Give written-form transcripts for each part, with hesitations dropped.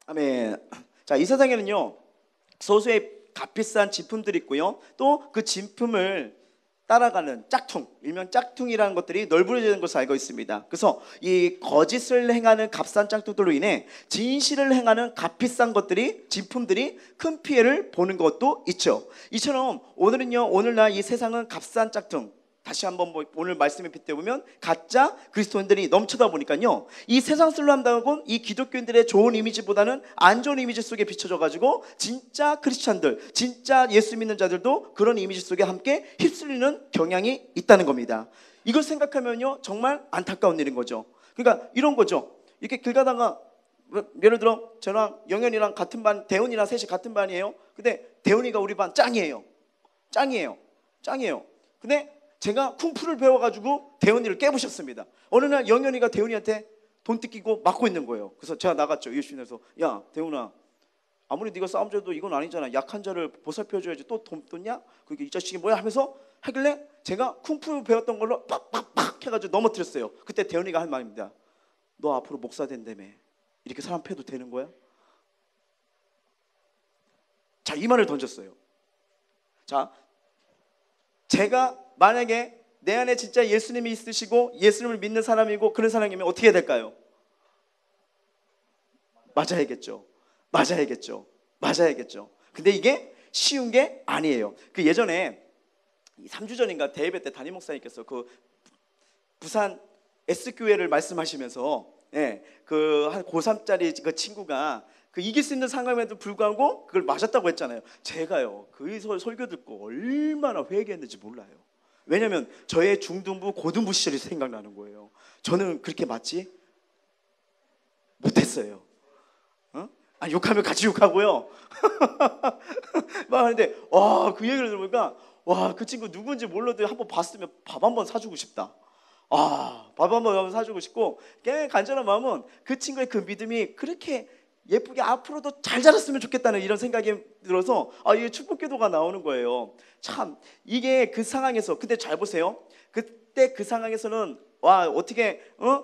아멘. 자, 이 세상에는요 소수의 값비싼 진품들이 있고요, 또 그 진품을 따라가는 짝퉁, 일명 짝퉁이라는 것들이 널브러지는 것을 알고 있습니다. 그래서 이 거짓을 행하는 값싼 짝퉁들로 인해 진실을 행하는 값비싼 것들이, 진품들이 큰 피해를 보는 것도 있죠. 이처럼 오늘은요, 오늘날 이 세상은 값싼 짝퉁, 다시 한번 오늘 말씀에 빗대보면 가짜 그리스도인들이 넘쳐다 보니까요, 이 세상 슬람당하고 이 기독교인들의 좋은 이미지보다는 안 좋은 이미지 속에 비춰져 가지고 진짜 크리스찬들, 진짜 예수 믿는 자들도 그런 이미지 속에 함께 휩쓸리는 경향이 있다는 겁니다. 이걸 생각하면요 정말 안타까운 일인 거죠. 그러니까 이런 거죠. 이렇게 길 가다가 예를 들어 저랑 영현이랑 같은 반, 대훈이랑 셋이 같은 반이에요. 근데 대훈이가 우리 반 짱이에요. 근데 제가 쿵푸를 배워가지고 대훈이를 깨부셨습니다. 어느 날 영현이가 대훈이한테 돈 뜯기고 맞고 있는 거예요. 그래서 제가 나갔죠. 예수님에서, 야 대훈아, 아무리 네가 싸움 져도 이건 아니잖아. 약한 자를 보살펴줘야지. 또 돈 떴냐? 그러니까 이 자식이 뭐야 하면서 하길래 제가 쿵푸 배웠던 걸로 팍팍팍 해가지고 넘어뜨렸어요. 그때 대훈이가 한 말입니다. 너 앞으로 목사 된다며. 이렇게 사람 패도 되는 거야? 자, 이 말을 던졌어요. 자, 제가 만약에 내 안에 진짜 예수님이 있으시고 예수님을 믿는 사람이고 그런 사람이면 어떻게 해야 될까요? 맞아야겠죠. 근데 이게 쉬운 게 아니에요. 그 예전에 3주 전인가 대예배 때 담임 목사님께서 그 부산 S교회를 말씀하시면서, 그 한 고3짜리 그 친구가 그 이길 수 있는 상황에도 불구하고 그걸 맞았다고 했잖아요. 제가요 그 설교 듣고 얼마나 회개했는지 몰라요. 왜냐면 저의 중등부 고등부 시절이 생각나는 거예요. 저는 그렇게 맞지 못했어요. 욕하면 같이 욕하고요. 막 하는데 그 얘기를 들으니까 그 친구 누군지 몰라도 한번 봤으면 밥 한번 사주고 싶다. 밥 한번 사주고 싶고, 간절한 마음은 그 친구의 그 믿음이 그렇게 예쁘게 앞으로도 잘 자랐으면 좋겠다는 이런 생각이 들어서 이게 축복기도가 나오는 거예요. 참 이게 그 상황에서, 근데 잘 보세요. 그때 그 상황에서는 어떻게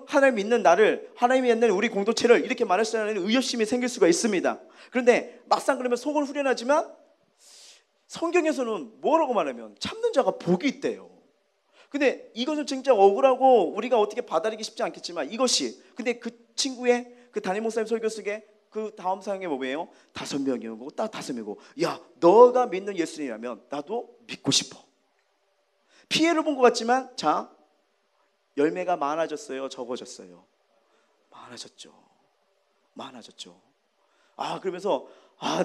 하나님 믿는 나를, 하나님이 있는 우리 공동체를 이렇게 말할 수 있는 의협심이 생길 수가 있습니다. 그런데 막상 그러면 속은 후련하지만 성경에서는 뭐라고 말하면 참는 자가 복이 있대요. 근데 이것은 진짜 억울하고 우리가 어떻게 받아들이기 쉽지 않겠지만 이것이, 근데 그 친구의 그 담임 목사님 설교 속에 그 다음 상황에 뭐예요? 5명이고 딱 5명이고, 야 너가 믿는 예수님이라면 나도 믿고 싶어. 피해를 본 것 같지만 자, 열매가 많아졌어요, 적어졌어요? 많아졌죠. 그러면서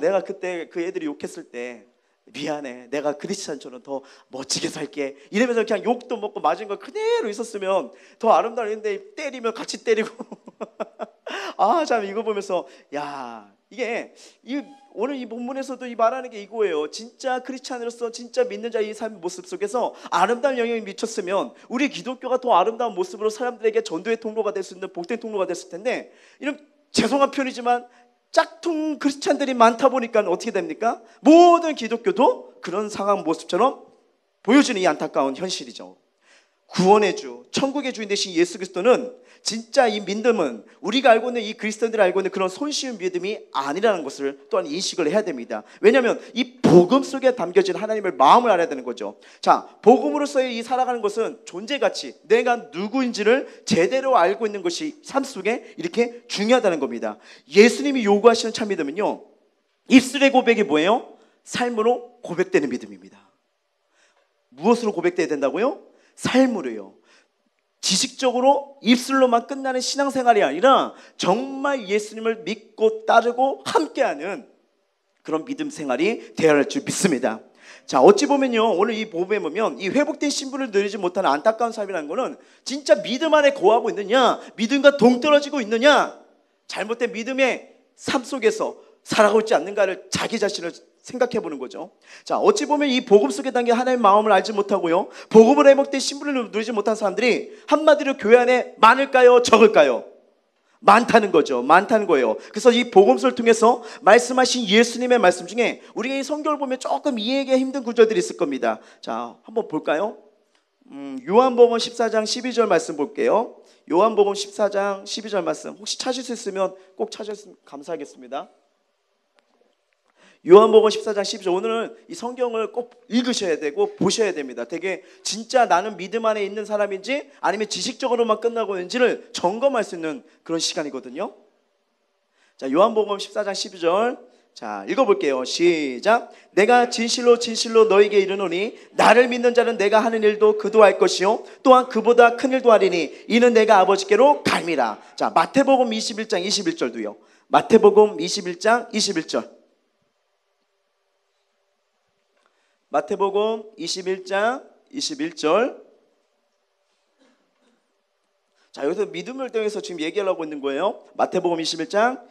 내가 그때 그 애들이 욕했을 때 미안해, 내가 크리스찬처럼 더 멋지게 살게 이러면서 그냥 욕도 먹고 맞은 거 그대로 있었으면 더 아름다운데 때리면 같이 때리고 참 이거 보면서 이게 오늘 이 본문에서도 이 말하는 게 이거예요. 진짜 크리스찬으로서 진짜 믿는 자의 삶의 모습 속에서 아름다운 영향이 미쳤으면 우리 기독교가 더 아름다운 모습으로 사람들에게 전도의 통로가 될 수 있는 복된 통로가 됐을 텐데, 이런 죄송한 표현이지만 짝퉁 크리스찬들이 많다 보니까 어떻게 됩니까? 모든 기독교도 그런 상황 모습처럼 보여주는 이 안타까운 현실이죠. 구원의 주, 천국의 주인 되신 예수 그리스도는 진짜 이 믿음은 우리가 알고 있는 이 그리스도인들이 알고 있는 그런 손쉬운 믿음이 아니라는 것을 또한 인식을 해야 됩니다. 왜냐하면 이 복음 속에 담겨진 하나님의 마음을 알아야 되는 거죠. 자, 복음으로서의 이 살아가는 것은 존재가치, 내가 누구인지를 제대로 알고 있는 것이 삶 속에 이렇게 중요하다는 겁니다. 예수님이 요구하시는 참 믿음은요, 입술의 고백이 뭐예요? 삶으로 고백되는 믿음입니다. 무엇으로 고백돼야 된다고요? 삶으로요. 지식적으로 입술로만 끝나는 신앙생활이 아니라 정말 예수님을 믿고 따르고 함께하는 그런 믿음 생활이 되어야 할 줄 믿습니다. 자, 어찌 보면요, 오늘 이 복음에 보면 이 회복된 신분을 누리지 못하는 안타까운 삶이라는 것은 진짜 믿음 안에 거하고 있느냐, 믿음과 동떨어지고 있느냐, 잘못된 믿음의 삶 속에서 살아가고 있지 않는가를 자기 자신을 생각해 보는 거죠. 자, 어찌 보면 이 복음 속에 담긴 하나님의 마음을 알지 못하고요, 복음으로 회복된 신분을 누리지 못한 사람들이 한마디로 교회 안에 많을까요, 적을까요? 많다는 거예요. 그래서 이 복음서를 통해서 말씀하신 예수님의 말씀 중에 우리가 이 성경을 보면 조금 이해하기 힘든 구절들이 있을 겁니다. 자, 한번 볼까요? 요한복음 14장 12절 말씀 볼게요. 요한복음 14장 12절 말씀 혹시 찾을 수 있으면 꼭 찾으셨으면 감사하겠습니다. 요한복음 14장 12절. 오늘은 이 성경을 꼭 읽으셔야 되고 보셔야 됩니다. 되게 진짜 나는 믿음 안에 있는 사람인지 아니면 지식적으로만 끝나고 있는지를 점검할 수 있는 그런 시간이거든요. 자, 요한복음 14장 12절. 자, 읽어볼게요. 시작. 내가 진실로 진실로 너에게 이르노니 나를 믿는 자는 내가 하는 일도 그도 할 것이요 또한 그보다 큰 일도 하리니 이는 내가 아버지께로 갈미라. 자, 마태복음 21장 21절도요. 마태복음 21장 21절. 마태복음 21장 21절. 자, 여기서 믿음을 통해서 지금 얘기하려고 있는 거예요. 마태복음 21장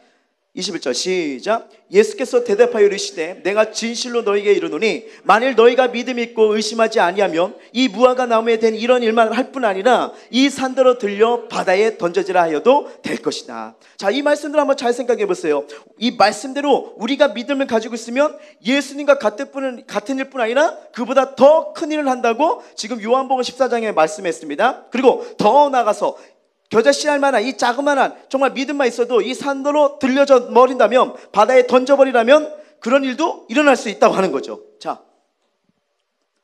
21절 시작. 예수께서 대답하여 이르시되 내가 진실로 너희에게 이르노니 만일 너희가 믿음이 있고 의심하지 아니하면 이 무화과 나무에 된 이런 일만 할 뿐 아니라 이 산더러 들려 바다에 던져지라 하여도 될 것이다. 자, 이 말씀들 한번 잘 생각해 보세요. 이 말씀대로 우리가 믿음을 가지고 있으면 예수님과 같은 일뿐 아니라 그보다 더 큰 일을 한다고 지금 요한복음 14장에 말씀했습니다. 그리고 더 나아가서 겨자씨알 만한 이 자그마한 정말 믿음만 있어도 이 산더러 들려져 버린다면, 바다에 던져버리라면 그런 일도 일어날 수 있다고 하는 거죠. 자,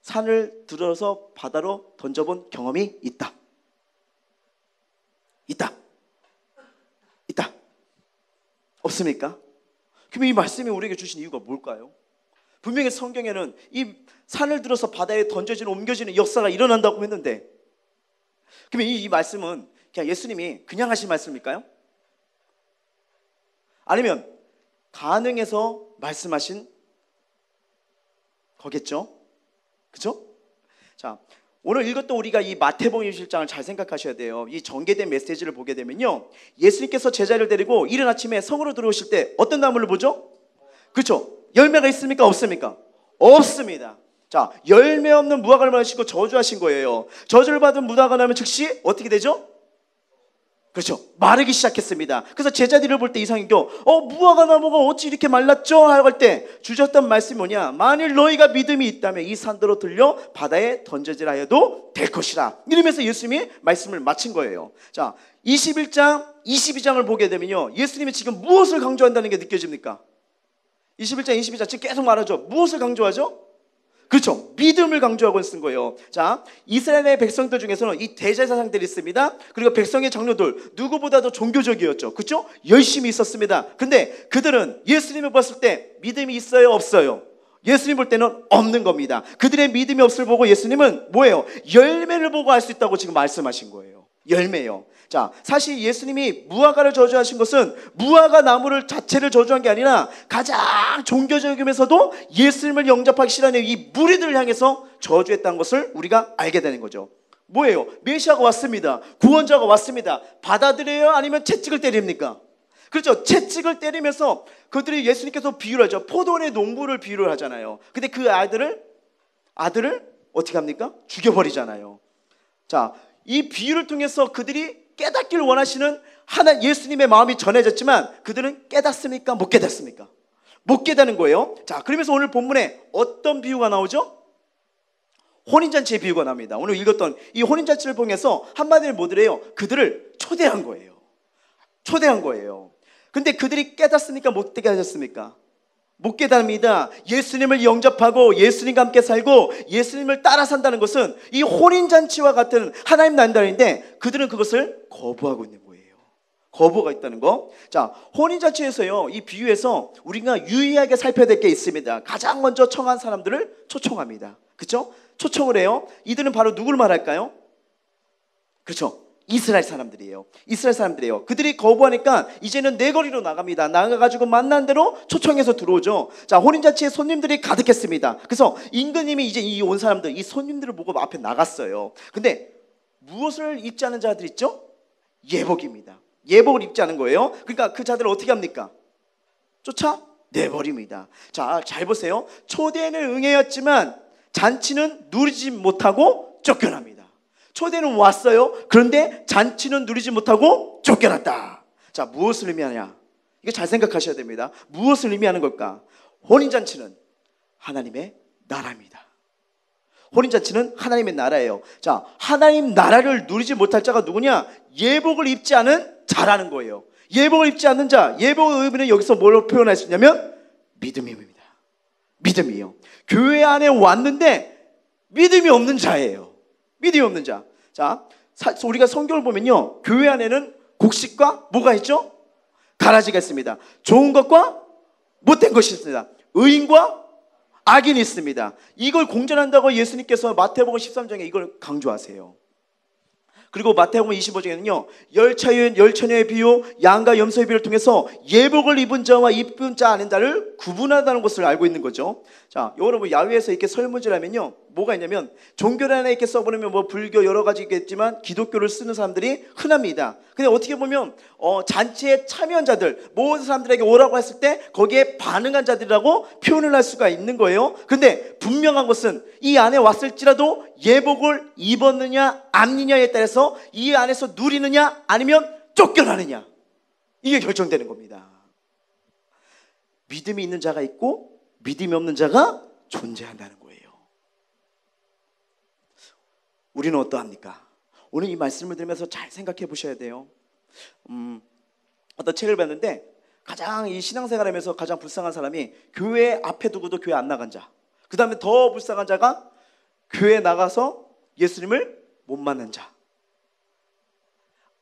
산을 들어서 바다로 던져본 경험이 있다. 없습니까? 그럼 이 말씀이 우리에게 주신 이유가 뭘까요? 분명히 성경에는 이 산을 들어서 바다에 던져지는, 옮겨지는 역사가 일어난다고 했는데, 그러면 이 말씀은 그냥 예수님이 그냥 하신 말씀일까요? 아니면 가능해서 말씀하신 거겠죠? 그죠? 자, 오늘 읽었던 우리가 이 마태복음 21장을 잘 생각하셔야 돼요. 이 전개된 메시지를 보게 되면요, 예수님께서 제자를 데리고 이른 아침에 성으로 들어오실 때 어떤 나무를 보죠? 그렇죠? 열매가 있습니까? 없습니까? 없습니다. 자, 열매 없는 무화과를 마시고 저주하신 거예요. 저주를 받은 무화과가 나면 즉시 어떻게 되죠? 그렇죠, 마르기 시작했습니다. 그래서 제자들을 볼 때 이상하게 무화과 나무가 어찌 이렇게 말랐죠? 할 때 주셨던 말씀이 뭐냐? 만일 너희가 믿음이 있다면 이 산더러 들려 바다에 던져지라 해도 될 것이라. 이러면서 예수님이 말씀을 마친 거예요. 자, 21장 22장을 보게 되면요, 예수님이 지금 무엇을 강조한다는 게 느껴집니까? 21장 22장 지금 계속 말하죠. 무엇을 강조하죠? 그렇죠, 믿음을 강조하고 쓴 거예요. 자, 이스라엘의 백성들 중에서는 이 대제사장들이 있습니다. 그리고 백성의 장로들, 누구보다도 종교적이었죠. 그렇죠? 열심히 있었습니다. 근데 그들은 예수님을 봤을 때 믿음이 있어요, 없어요? 예수님 볼 때는 없는 겁니다. 그들의 믿음이 없을 보고 예수님은 뭐예요? 열매를 보고 알 수 있다고 지금 말씀하신 거예요. 열매요. 자, 사실 예수님이 무화과를 저주하신 것은 무화과 나무를 자체를 저주한 게 아니라 가장 종교적이면서도 예수님을 영접하기 싫어하는 이 무리들을 향해서 저주했다는 것을 우리가 알게 되는 거죠. 뭐예요? 메시아가 왔습니다. 구원자가 왔습니다. 받아들여요? 아니면 채찍을 때립니까? 그렇죠, 채찍을 때리면서 그들이 예수님께서 비유를 하죠. 포도원의 농부를 비유를 하잖아요. 근데 그 아들을 어떻게 합니까? 죽여버리잖아요. 자, 이 비유를 통해서 그들이 깨닫기를 원하시는 하나 예수님의 마음이 전해졌지만 그들은 깨닫습니까? 못 깨닫습니까? 못 깨닫는 거예요. 자, 그러면서 오늘 본문에 어떤 비유가 나오죠? 혼인잔치의 비유가 납니다. 오늘 읽었던 이 혼인잔치를 통해서 한마디로 뭐더래요? 그들을 초대한 거예요. 근데 그들이 깨닫습니까? 못 깨닫습니까? 못 깨닫습니다. 예수님을 영접하고 예수님과 함께 살고 예수님을 따라 산다는 것은 이 혼인잔치와 같은 하나님 난다인데 그들은 그것을 거부하고 있는 거예요. 거부가 있다는 거. 자, 혼인잔치에서요, 이 비유에서 우리가 유의하게 살펴야 될 게 있습니다. 가장 먼저 청한 사람들을 초청합니다. 그렇죠? 초청을 해요. 이들은 바로 누구를 말할까요? 그렇죠, 이스라엘 사람들이에요. 그들이 거부하니까 이제는 내거리로 나갑니다. 나가가지고 만난 대로 초청해서 들어오죠. 자, 혼인잔치에 손님들이 가득했습니다. 그래서 임금님이 이제 이 온 사람들, 이 손님들을 보고 앞에 나갔어요. 근데 무엇을 입지 않은 자들 있죠? 예복입니다. 예복을 입지 않은 거예요. 그러니까 그 자들을 어떻게 합니까? 쫓아내버립니다. 자, 잘 보세요. 초대는 응해였지만 잔치는 누리지 못하고 쫓겨납니다. 초대는 왔어요. 그런데 잔치는 누리지 못하고 쫓겨났다. 자, 무엇을 의미하냐? 이거 잘 생각하셔야 됩니다. 무엇을 의미하는 걸까? 혼인잔치는 하나님의 나라입니다. 혼인잔치는 하나님의 나라예요. 자, 하나님 나라를 누리지 못할 자가 누구냐? 예복을 입지 않은 자라는 거예요. 예복을 입지 않는 자, 예복의 의미는 여기서 뭘로 표현할 수 있냐면 믿음입니다. 믿음이요. 교회 안에 왔는데 믿음이 없는 자예요. 믿음이 없는 자. 자, 우리가 성경을 보면요, 교회 안에는 곡식과 뭐가 있죠? 가라지가 있습니다. 좋은 것과 못된 것이 있습니다. 의인과 악인이 있습니다. 이걸 공존한다고 예수님께서 마태복음 13장에 이걸 강조하세요. 그리고 마태복음 25장에는요, 열처녀의 비유, 양과 염소의 비유를 통해서 예복을 입은 자와 입은 자 아닌 자를 구분한다는 것을 알고 있는 거죠. 자, 여러분 야외에서 이렇게 설문지라면요, 뭐가 있냐면 종교를 하나 이렇게 써보면 뭐 불교 여러 가지 있겠지만 기독교를 쓰는 사람들이 흔합니다. 근데 어떻게 보면 잔치에 참여한 자들, 모든 사람들에게 오라고 했을 때 거기에 반응한 자들이라고 표현을 할 수가 있는 거예요. 근데 분명한 것은 이 안에 왔을지라도 예복을 입었느냐 안 입느냐에 따라서 이 안에서 누리느냐 아니면 쫓겨나느냐, 이게 결정되는 겁니다. 믿음이 있는 자가 있고 믿음이 없는 자가 존재한다는 거예요. 우리는 어떠합니까? 오늘 이 말씀을 들으면서 잘 생각해 보셔야 돼요. 어떤 책을 봤는데 가장 이 신앙생활하면서 가장 불쌍한 사람이 교회 앞에 두고도 교회 안 나간 자, 그 다음에 더 불쌍한 자가 교회 나가서 예수님을 못 만난 자.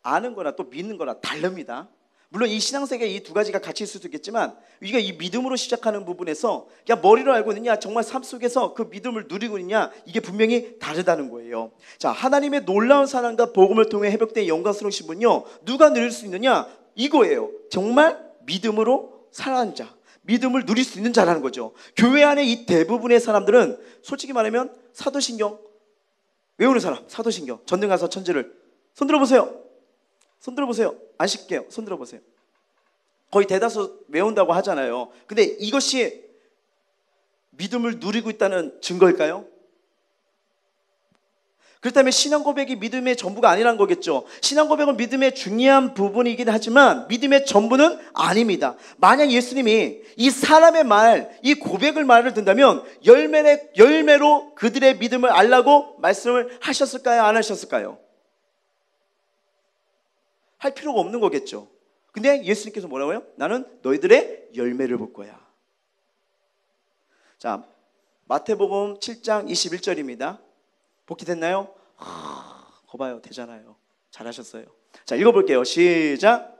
아는 거나 또 믿는 거나 다릅니다. 물론 이 신앙세계에 이 두 가지가 같이 있을 수도 있겠지만, 우리가 이 믿음으로 시작하는 부분에서 그냥 머리로 알고 있느냐 정말 삶 속에서 그 믿음을 누리고 있느냐, 이게 분명히 다르다는 거예요. 자, 하나님의 놀라운 사랑과 복음을 통해 회복된 영광스러운 신분은요, 누가 누릴 수 있느냐, 이거예요. 정말 믿음으로 살아가는 자, 믿음을 누릴 수 있는 자라는 거죠. 교회 안에 이 대부분의 사람들은 솔직히 말하면 사도신경 외우는 사람, 사도신경 전능하사 천지를 손 들어보세요. 손 들어보세요. 안 쉽게요. 손 들어보세요. 거의 대다수 외운다고 하잖아요. 근데 이것이 믿음을 누리고 있다는 증거일까요? 그렇다면 신앙 고백이 믿음의 전부가 아니란 거겠죠. 신앙 고백은 믿음의 중요한 부분이긴 하지만 믿음의 전부는 아닙니다. 만약 예수님이 이 사람의 말, 이 고백을 말을 듣는다면 열매로 그들의 믿음을 알라고 말씀을 하셨을까요? 안 하셨을까요? 할 필요가 없는 거겠죠. 근데 예수님께서 뭐라고요? 나는 너희들의 열매를 볼 거야. 자, 마태복음 7장 21절입니다. 복귀 됐나요? 거 봐요. 되잖아요. 잘하셨어요. 자, 읽어볼게요. 시작.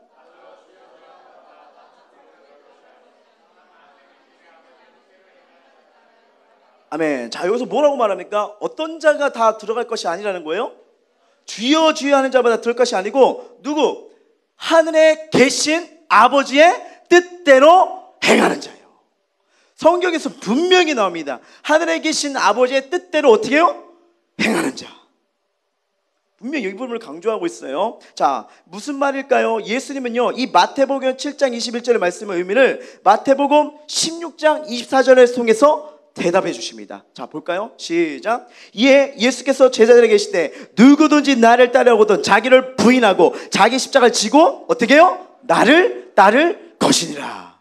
아멘. 자, 여기서 뭐라고 말합니까? 어떤 자가 다 들어갈 것이 아니라는 거예요? 주여 주여 하는 자마다 들을 것이 아니고 누구? 하늘에 계신 아버지의 뜻대로 행하는 자예요. 성경에서 분명히 나옵니다. 하늘에 계신 아버지의 뜻대로 어떻게 해요? 행하는 자. 분명히 이 부분을 강조하고 있어요. 자, 무슨 말일까요? 예수님은요, 이 마태복음 7장 21절의 말씀의 의미를 마태복음 16장 24절을 통해서 대답해 주십니다. 자, 볼까요? 시작. 이에 예수께서 제자들에게 계시되 누구든지 나를 따르거든 자기를 부인하고 자기 십자가를 지고 어떻게 해요? 나를 따를 것이니라.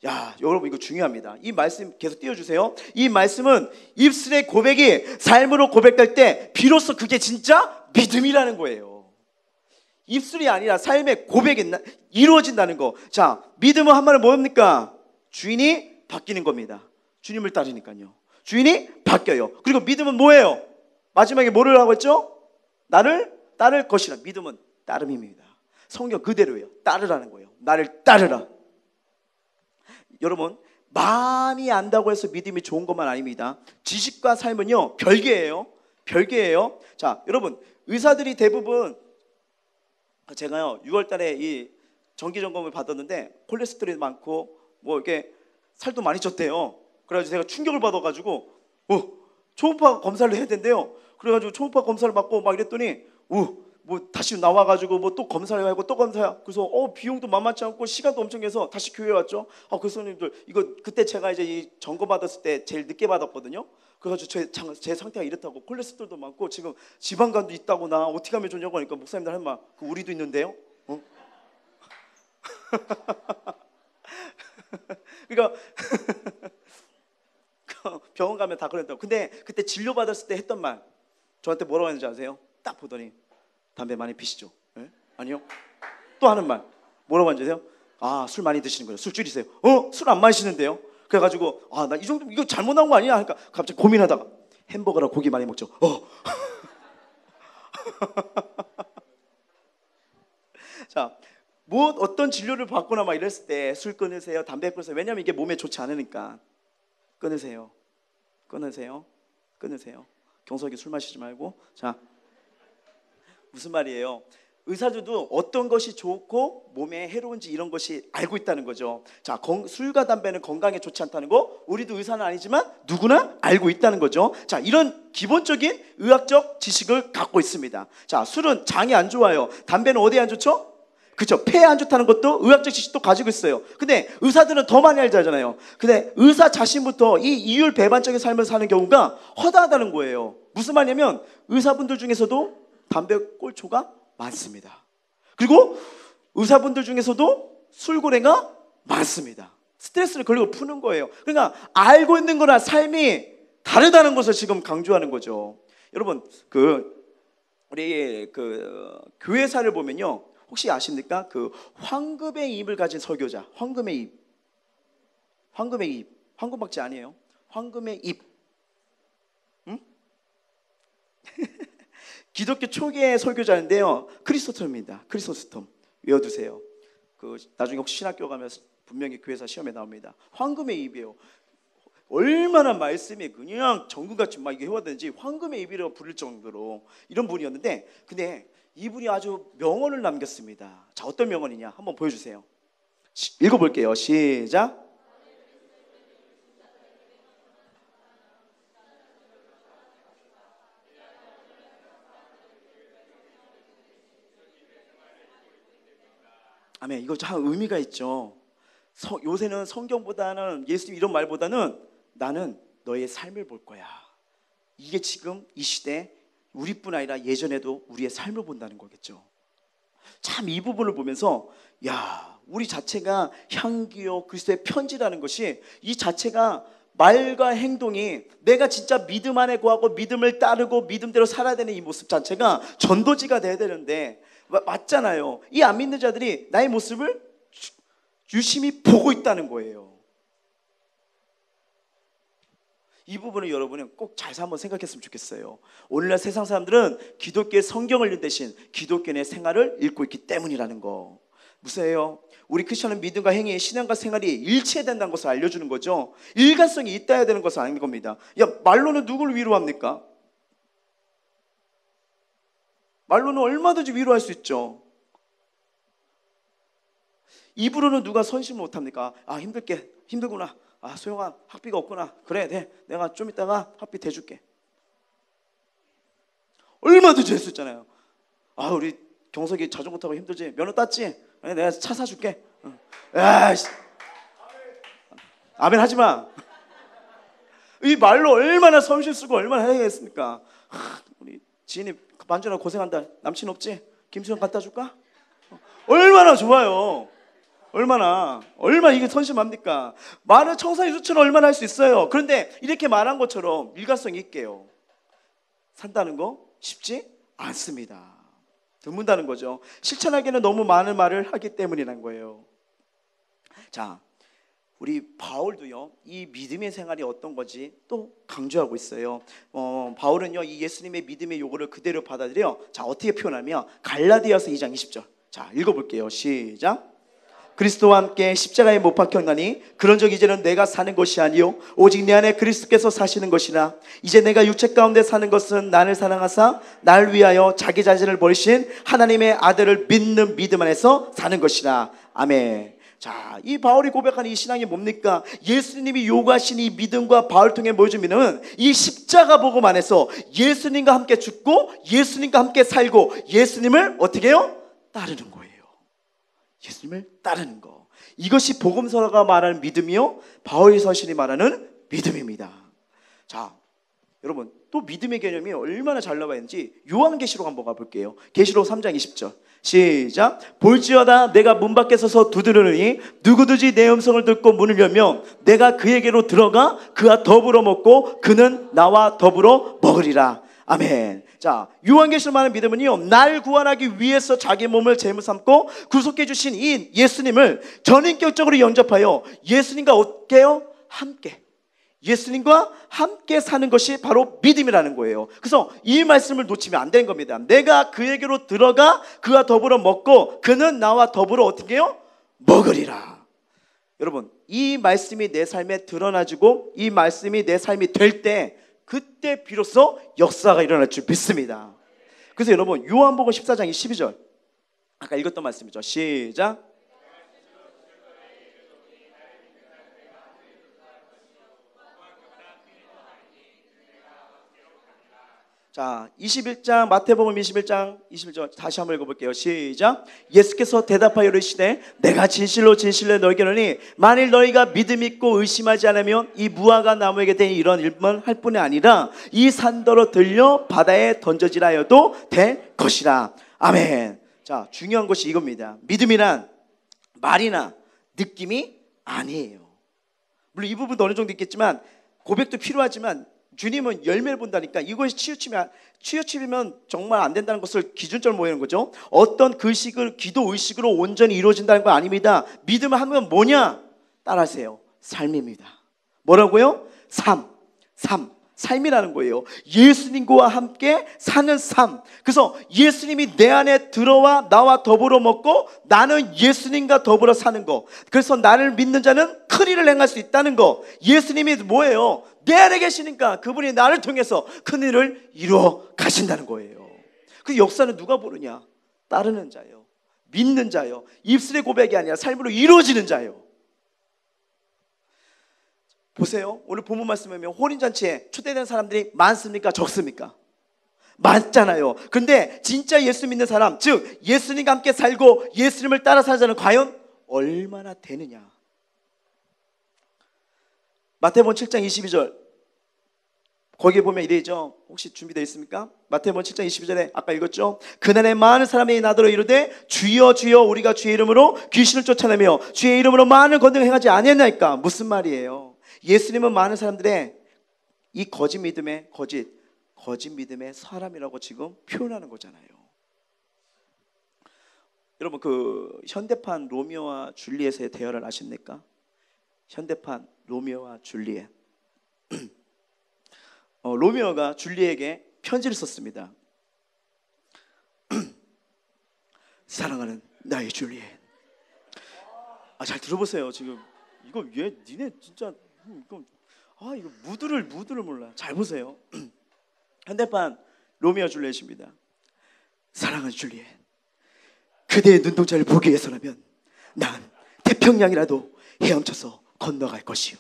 야, 여러분 이거 중요합니다. 이 말씀 계속 띄워주세요. 이 말씀은 입술의 고백이 삶으로 고백될 때 비로소 그게 진짜 믿음이라는 거예요. 입술이 아니라 삶의 고백이 이루어진다는 거. 자, 믿음은 한마디로 뭡니까? 주인이 바뀌는 겁니다. 주님을 따르니까요. 주인이 바뀌어요. 그리고 믿음은 뭐예요? 마지막에 뭐를 하고 있죠? 나를 따를 것이라. 믿음은 따름입니다. 성경 그대로예요. 따르라는 거예요. 나를 따르라. 여러분, 많이 안다고 해서 믿음이 좋은 것만 아닙니다. 지식과 삶은요, 별개예요. 별개예요. 자, 여러분, 의사들이 대부분, 제가요 6월 달에 이 정기 점검을 받았는데 콜레스테롤이 많고 뭐 이렇게 살도 많이 쪘대요. 그래가지고 제가 충격을 받아가지고 초음파 검사를 해야 된대요. 그래가지고 초음파 검사를 받고 막 이랬더니 뭐 다시 나와가지고 뭐 또 검사를 하고 또 검사야. 그래서 비용도 만만치 않고 시간도 엄청 해서 다시 교회 왔죠. 그 선생님들 이거 그때 제가 이제 이 점검 받았을 때 제일 늦게 받았거든요. 그래가지고 제 상태가 이렇다고 콜레스테롤도 많고 지금 지방간도 있다고 나 어떻게 하면 좋냐고 하니까 목사님들 한 말, 우리도 있는데요. 그러니까 병원 가면 다 그런다고. 근데 그때 진료받았을 때 했던 말, 저한테 뭐라고 했는지 아세요? 딱 보더니 담배 많이 피시죠? 네? 아니요. 또 하는 말 뭐라고 하는지 아세요? 아, 술 많이 드시는 거예요. 술 줄이세요. 술 안 마시는데요? 그래가지고 나 이 정도 이거 잘못 나온 거 아니야? 그러니까 갑자기 고민하다가 햄버거랑 고기 많이 먹죠. 자, 뭐 어떤 진료를 받거나 막 이랬을 때 술 끊으세요, 담배 끊으세요. 왜냐면 이게 몸에 좋지 않으니까. 끊으세요. 경석이 술 마시지 말고. 자, 무슨 말이에요? 의사들도 어떤 것이 좋고 몸에 해로운지 이런 것이 알고 있다는 거죠. 자, 술과 담배는 건강에 좋지 않다는 거 우리도 의사는 아니지만 누구나 알고 있다는 거죠. 자, 이런 기본적인 의학적 지식을 갖고 있습니다. 자, 술은 장이 안 좋아요. 담배는 어디에 안 좋죠? 그렇죠. 폐에 안 좋다는 것도 의학적 지식도 가지고 있어요. 근데 의사들은 더 많이 알잖아요. 근데 의사 자신부터 이 이율 배반적인 삶을 사는 경우가 허다하다는 거예요. 무슨 말이냐면 의사분들 중에서도 담배 꼴초가 많습니다. 그리고 의사분들 중에서도 술고래가 많습니다. 스트레스를 걸리고 푸는 거예요. 그러니까 알고 있는 거나 삶이 다르다는 것을 지금 강조하는 거죠. 여러분, 우리 교회사를 보면요, 혹시 아십니까? 황금의 입을 가진 설교자, 황금의 입, 황금박쥐 아니에요? 황금의 입. 응? 기독교 초기의 설교자인데요, 크리소스톰입니다. 크리소스톰 외워두세요. 나중에 혹시 신학교 가면 분명히 교회사 시험에 나옵니다. 황금의 입이에요. 얼마나 말씀이 그냥 정글같이 막 이게 해왔는지 황금의 입이라고 부를 정도로 이런 분이었는데, 근데 이분이 아주 명언을 남겼습니다. 자, 어떤 명언이냐 한번 보여주세요. 읽어볼게요. 시작. 아멘. 이거 참 의미가 있죠. 요새는 성경보다는 예수님 이런 말보다는 나는 너의 삶을 볼 거야. 이게 지금 이 시대 우리뿐 아니라 예전에도 우리의 삶을 본다는 거겠죠. 참 이 부분을 보면서 우리 자체가 향기요 그리스도의 편지라는 것이, 이 자체가 말과 행동이 내가 진짜 믿음 안에 거하고 믿음을 따르고 믿음대로 살아야 되는 이 모습 자체가 전도지가 돼야 되는데 맞잖아요. 이 안 믿는 자들이 나의 모습을 유심히 보고 있다는 거예요. 이 부분을 여러분은 꼭 잘 한번 생각했으면 좋겠어요. 오늘날 세상 사람들은 기독교의 성경을 읽는 대신 기독교의 생활을 읽고 있기 때문이라는 거. 무슨예요? 우리 크리스천은 믿음과 행위, 신앙과 생활이 일치해야 된다는 것을 알려주는 거죠. 일관성이 있다야 되는 것을 아는 겁니다. 말로는 누구를 위로합니까? 말로는 얼마든지 위로할 수 있죠. 입으로는 누가 선심 못합니까? 힘들구나. 소영아, 학비가 없구나. 그래, 내가 좀 이따가 학비 대줄게. 얼마든지 할 수 있잖아요. 우리 경석이 자전거 타고 힘들지? 면허 땄지? 내가 차 사줄게. 아멘 하지 마. 이 말로 얼마나 섬실 쓰고 얼마나 해야겠습니까? 우리 지인이 만주나 고생한다. 남친 없지? 김수영 갖다 줄까? 얼마나 좋아요. 얼마나 이게 선심합니까? 말은 청산이 수천은 얼마나 할 수 있어요. 그런데 이렇게 말한 것처럼 일관성 있게요 산다는 거 쉽지 않습니다. 드문다는 거죠. 실천하기에는 너무 많은 말을 하기 때문이라는 거예요. 자, 우리 바울도요, 이 믿음의 생활이 어떤 건지 또 강조하고 있어요. 바울은요, 이 예수님의 믿음의 요구를 그대로 받아들여 자, 어떻게 표현하면 갈라디아서 2장 20절. 자, 읽어볼게요. 시작. 그리스도와 함께 십자가에 못 박혔나니 그런즉 이제는 내가 사는 것이 아니요 오직 내 안에 그리스도께서 사시는 것이라. 이제 내가 육체 가운데 사는 것은 나를 사랑하사 날 위하여 자기 자신을 버리신 하나님의 아들을 믿는 믿음 안에서 사는 것이라. 아멘. 자, 이 바울이 고백하는 이 신앙이 뭡니까? 예수님이 요구하신 이 믿음과 바울 통해 보여준 믿음은 이 십자가 복음 안에서 예수님과 함께 죽고 예수님과 함께 살고 예수님을 어떻게 해요? 따르는 거예요. 예수님을 따르는 거. 이것이 복음서가 말하는 믿음이요 바울의 서신이 말하는 믿음입니다. 자, 여러분 또 믿음의 개념이 얼마나 잘 나와 있는지 요한계시록 한번 가볼게요. 계시록 3장 20절 시작. 볼지어다 내가 문 밖에 서서 두드리니 누구든지 내 음성을 듣고 문을 열면 내가 그에게로 들어가 그와 더불어 먹고 그는 나와 더불어 먹으리라. 아멘. 자, 요한계시록 말하는 믿음은요, 날 구원하기 위해서 자기 몸을 제물 삼고 구속해 주신 이 예수님을 전인격적으로 영접하여 예수님과 어때요? 함께, 예수님과 함께 사는 것이 바로 믿음이라는 거예요. 그래서 이 말씀을 놓치면 안 되는 겁니다. 내가 그에게로 들어가 그와 더불어 먹고 그는 나와 더불어 어떻게 해요? 먹으리라. 여러분 이 말씀이 내 삶에 드러나지고 이 말씀이 내 삶이 될 때 그때 비로소 역사가 일어날 줄 믿습니다. 그래서 여러분 요한복음 14장 12절 아까 읽었던 말씀이죠. 시작. 자, 21장 마태복음 21장 21절 다시 한번 읽어볼게요. 시작. 예수께서 대답하여 이르시되 내가 진실로 진실로 너희에게 이르노니 만일 너희가 믿음 있고 의심하지 않으면 이 무화과 나무에게 된 이런 일만 할 뿐이 아니라 이 산더러 들려 바다에 던져지라 하여도 될 것이라. 아멘. 자, 중요한 것이 이겁니다. 믿음이란 말이나 느낌이 아니에요. 물론 이 부분도 어느 정도 있겠지만 고백도 필요하지만 주님은 열매를 본다니까. 이것이 치우치면 정말 안 된다는 것을 기준점을 모이는 거죠. 어떤 글식을 기도 의식으로 온전히 이루어진다는 건 아닙니다. 믿음을 하면 뭐냐? 따라하세요. 삶입니다. 뭐라고요? 삶이라는 거예요. 예수님과 함께 사는 삶. 그래서 예수님이 내 안에 들어와 나와 더불어 먹고 나는 예수님과 더불어 사는 거. 그래서 나를 믿는 자는 큰 일을 행할 수 있다는 거. 예수님이 뭐예요? 내 안에 계시니까 그분이 나를 통해서 큰 일을 이루어 가신다는 거예요. 그 역사는 누가 보느냐? 따르는 자요, 믿는 자요, 입술의 고백이 아니라 삶으로 이루어지는 자요. 보세요. 오늘 본문 말씀에 보면 혼인잔치에 초대된 사람들이 많습니까? 적습니까? 많잖아요. 근데 진짜 예수 믿는 사람, 즉 예수님과 함께 살고 예수님을 따라 살자는 과연 얼마나 되느냐? 마태복음 7장 22절 거기에 보면 이래죠. 혹시 준비되어 있습니까? 마태복음 7장 22절에 아까 읽었죠. 그날에 많은 사람이 나더러 이르되 주여 주여 우리가 주의 이름으로 귀신을 쫓아내며 주의 이름으로 많은 권능을 행하지 아니했나이까. 무슨 말이에요? 예수님은 많은 사람들의 이 거짓 믿음의 사람이라고 지금 표현하는 거잖아요. 여러분 그 현대판 로미오와 줄리엣의 대화를 아십니까? 현대판 로미오와 줄리엣. 로미오가 줄리엣에게 편지를 썼습니다. 사랑하는 나의 줄리엣. 잘 들어보세요. 지금 이거 얘 니네 진짜 이거 이거 무드를 몰라. 잘 보세요. 현대판 로미오 줄리엣입니다. 사랑하는 줄리엣, 그대의 눈동자를 보기 위해서라면 난 태평양이라도 헤엄쳐서 건너갈 것이요.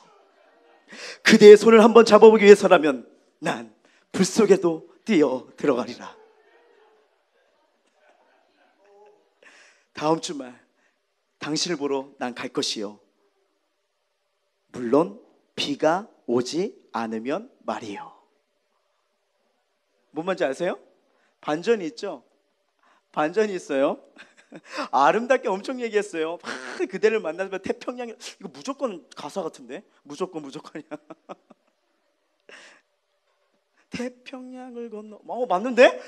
그대의 손을 한번 잡아보기 위해서라면 난 불 속에도 뛰어 들어가리라. 다음 주말 당신을 보러 난 갈 것이요. 물론 비가 오지 않으면 말이요. 뭔 말인지 아세요? 반전이 있죠? 반전이 있어요. 아름답게 엄청 얘기했어요. 그대를 만나면 태평양. 이거 무조건 가사 같은데? 무조건이야. 태평양을 건너. 맞는데?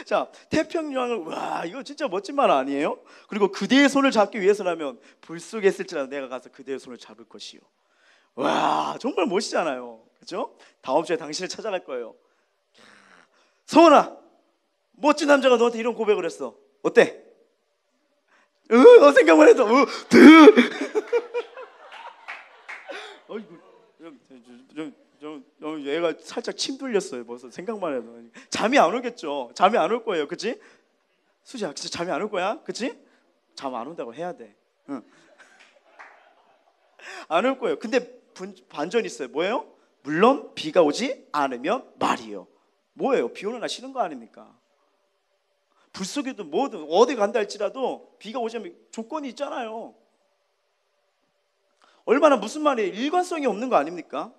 자, 태평양을, 와, 이거 진짜 멋진 말 아니에요? 그리고 그대의 손을 잡기 위해서라면 불 속에 있을지라도 내가 가서 그대의 손을 잡을 것이요. 와, 정말 멋있잖아요. 그렇죠? 다음 주에 당신을 찾아갈 거예요. 성원아, 멋진 남자가 너한테 이런 고백을 했어. 어때? 생각만 해도 얘가 살짝 침 돌렸어요. 벌써 생각만 해도 잠이 안 오겠죠. 잠이 안 올 거예요. 그치? 수지야, 진짜 잠이 안 올 거야? 그치? 잠 안 온다고 해야 돼. 응. 안 올 거예요. 근데 반전이 있어요. 뭐예요? 물론 비가 오지 않으면 말이에요. 뭐예요? 비 오는 날 쉬는 거 아닙니까? 불 속에도 뭐든 어디 간다 할지라도 비가 오자면 조건이 있잖아요. 얼마나 무슨 말이에요? 일관성이 없는 거 아닙니까?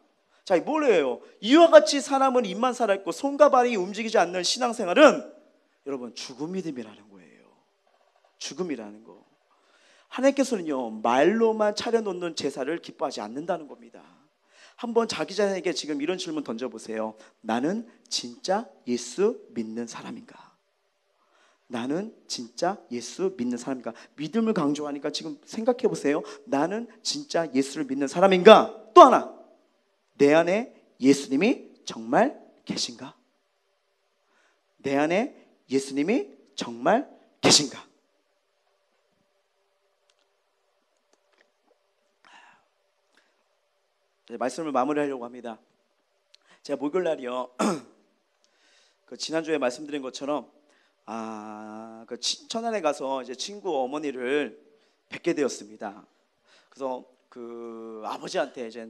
자, 뭐래요? 이와 같이 사람은 입만 살아있고 손과 발이 움직이지 않는 신앙생활은 여러분 죽음 믿음이라는 거예요. 죽음이라는 거. 하나님께서는요 말로만 차려놓는 제사를 기뻐하지 않는다는 겁니다. 한번 자기 자신에게 지금 이런 질문 던져보세요. 나는 진짜 예수 믿는 사람인가? 나는 진짜 예수 믿는 사람인가? 믿음을 강조하니까 지금 생각해 보세요. 나는 진짜 예수를 믿는 사람인가? 또 하나, 내 안에 예수님이 정말 계신가? 내 안에 예수님이 정말 계신가? 말씀을 마무리하려고 합니다. 제가 목요일 날이요 그 지난주에 말씀드린 것처럼 그 천안에 가서 이제 친구 어머니를 뵙게 되었습니다. 그래서 그 아버지한테 이제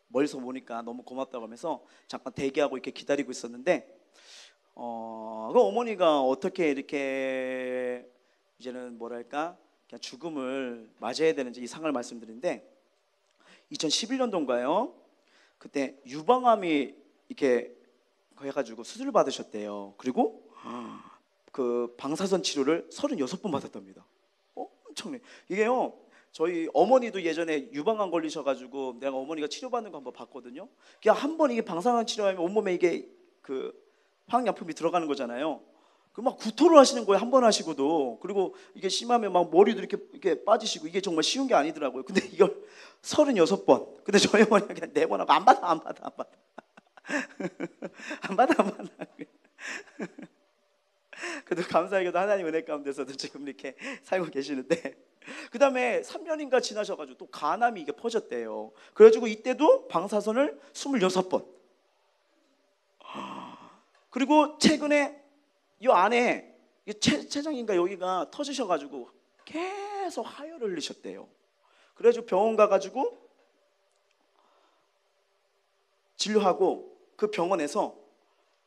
멀리서 보니까 너무 고맙다고 하면서 잠깐 대기하고 이렇게 기다리고 있었는데 그 어머니가 어떻게 이렇게 이제는 뭐랄까 그냥 죽음을 맞이해야 되는지 이 상을 말씀드리는데 2011년도인가요? 그때 유방암이 이렇게 해가지고 수술을 받으셨대요. 그리고 그 방사선 치료를 36번 받았답니다. 엄청나요. 이게요 저희 어머니도 예전에 유방암 걸리셔가지고 내가 어머니가 치료받는 거 한번 봤거든요. 그냥 한 번 이게 방사선 치료하면 온몸에 이게 그 화학약품이 들어가는 거잖아요. 그 막 구토를 하시는 거예요. 한 번 하시고도. 그리고 이게 심하면 막 머리도 이렇게 빠지시고 이게 정말 쉬운 게 아니더라고요. 근데 이걸 36번. 근데 저희 어머니가 그냥 4번 하고 안 받아. 안 받아. 그래도 감사하게도 하나님 은혜 가운데서도 지금 이렇게 살고 계시는데 그 다음에 3년인가 지나셔가지고 또 간암이 이게 퍼졌대요. 그래가지고 이때도 방사선을 26번. 그리고 최근에 이 안에 췌장인가 여기가 터지셔가지고 계속 하혈을 흘리셨대요. 그래가지고 병원 가가지고 진료하고 그 병원에서